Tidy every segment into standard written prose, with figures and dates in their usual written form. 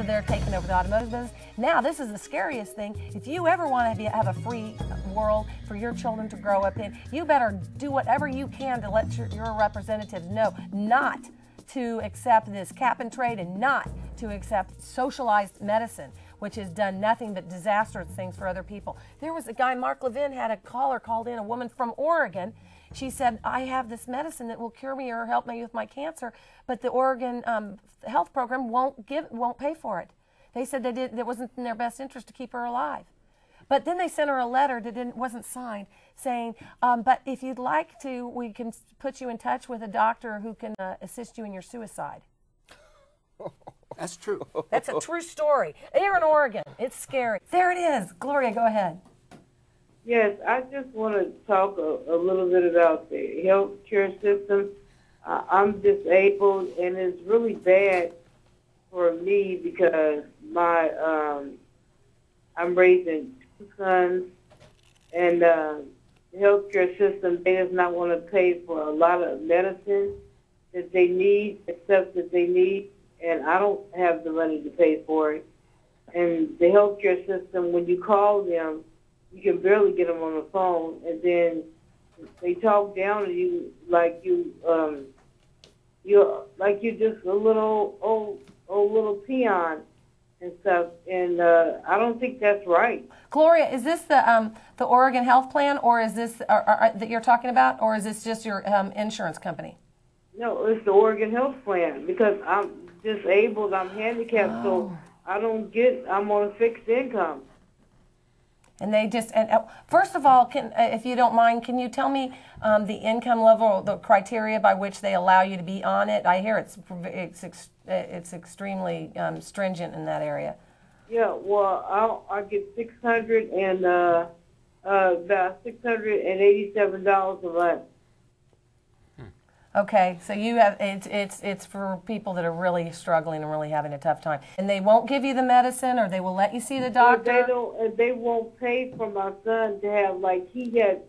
they're taking over the automotive business. Now, this is the scariest thing. If you ever want to have a free world for your children to grow up in, you better do whatever you can to let your representatives know not to accept this cap and trade and not to accept socialized medicine, which has done nothing but disastrous things for other people. There was a guy, Mark Levin, had a caller called in, a woman from Oregon. She said, I have this medicine that will cure me or help me with my cancer, but the Oregon health program won't pay for it. They said it wasn't in their best interest to keep her alive. But then they sent her a letter that wasn't signed saying, but if you'd like to, we can put you in touch with a doctor who can assist you in your suicide. That's true. That's a true story. Here in Oregon, it's scary. There it is. Gloria, go ahead. Yes, I just want to talk a little bit about the health care system. I'm disabled, and it's really bad for me because I'm raising two sons, and the health care system does not want to pay for a lot of medicine that they need, except that they need, and I don't have the money to pay for it. And the health care system, when you call them, you can barely get them on the phone, and then they talk down to you like you're just a little old little peon and stuff. And I don't think that's right. Gloria, is this the Oregon Health Plan, or is this that you're talking about, or is this just your insurance company? No, it's the Oregon Health Plan because I'm disabled, I'm handicapped, so I'm on a fixed income. And they just, first of all, if you don't mind, can you tell me the income level, the criteria by which they allow you to be on it? I hear it's extremely stringent in that area. Yeah, well, I get about $687 a month. Okay, so you have it's for people that are really struggling and really having a tough time, and they won't give you the medicine, or they will let you see the doctor. They won't pay for my son to have, like, he had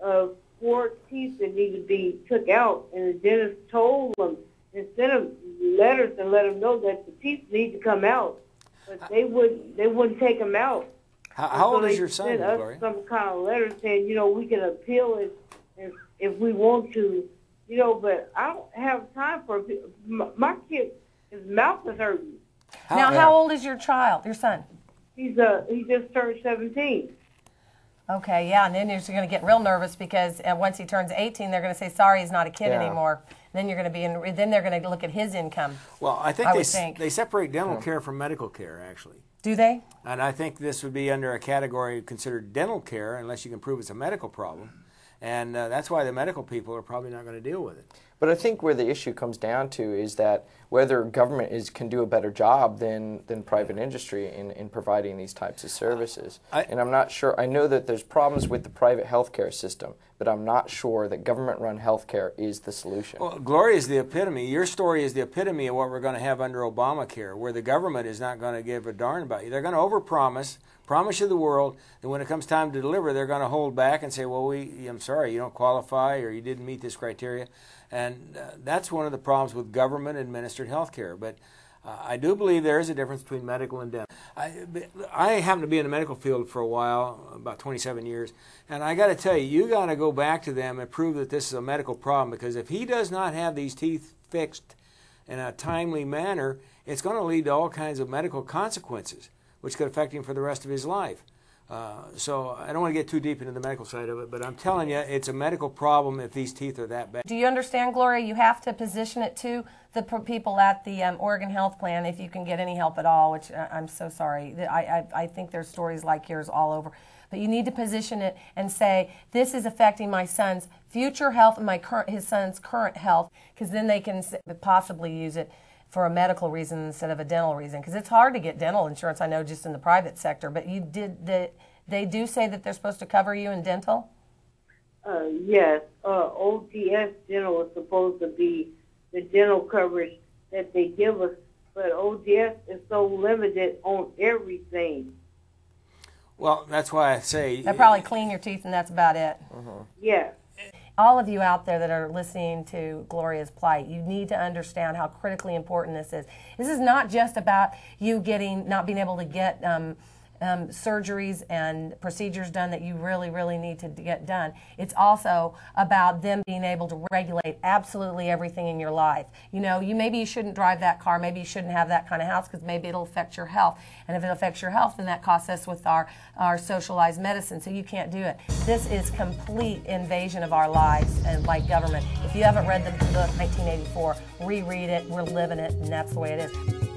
4 teeth that need to be took out, and the dentist told him and sent him letters and let him know that the teeth need to come out, but they wouldn't take them out. How old is your son, Gloria? Gloria? Some kind of letter saying, we can appeal it if we want to. But I don't have time for it. My kid, his mouth is hurting. How old is your child, your son? He just turned 17. Okay, yeah, and then you're going to get real nervous because once he turns 18, they're going to say, sorry, he's not a kid anymore. Then you're going to then they're going to look at his income. Well, I think they separate dental care from medical care, actually. Do they? And I think this would be under a category considered dental care unless you can prove it's a medical problem. And that's why the medical people are probably not going to deal with it. But I think where the issue comes down to is that whether government can do a better job than private industry in providing these types of services. And I'm not sure. I know that there's problems with the private healthcare system, but I'm not sure that government-run healthcare is the solution. Well, Gloria is the epitome. Your story is the epitome of what we're going to have under Obamacare, where the government is not going to give a darn about you. They're going to overpromise, promise you the world, and when it comes time to deliver, they're going to hold back and say, well, I'm sorry, you don't qualify or you didn't meet this criteria. And that's one of the problems with government-administered health care. But I do believe there is a difference between medical and dental. I happen to be in the medical field for a while, about 27 years, and I got to tell you, you got to go back to them and prove that this is a medical problem, because if he does not have these teeth fixed in a timely manner, it's going to lead to all kinds of medical consequences, which could affect him for the rest of his life. So I don't want to get too deep into the medical side of it, but I'm telling you, it's a medical problem if these teeth are that bad. Do you understand, Gloria? You have to position it to the people at the Oregon Health Plan if you can get any help at all, which I'm so sorry. I think there's stories like yours all over. But you need to position it and say, this is affecting my son's future health and his son's current health, because then they can possibly use it for a medical reason instead of a dental reason, because it's hard to get dental insurance, I know, just in the private sector. But they do say that they're supposed to cover you in dental? Yes. ODS dental is supposed to be the dental coverage that they give us, but ODS is so limited on everything. Well, that's why I say... They probably clean your teeth and that's about it. Yeah. all of you out there that are listening to Gloria's plight, you need to understand how critically important this is. This is not just about you not being able to get surgeries and procedures done that you really need to get done. It's also about them being able to regulate absolutely everything in your life. You know, maybe you shouldn't drive that car, maybe you shouldn't have that kind of house because maybe it'll affect your health. And if it affects your health, then that costs us with our socialized medicine, so you can't do it. This is complete invasion of our lives and like government. If you haven't read the book 1984, reread it, we're living it, and that's the way it is.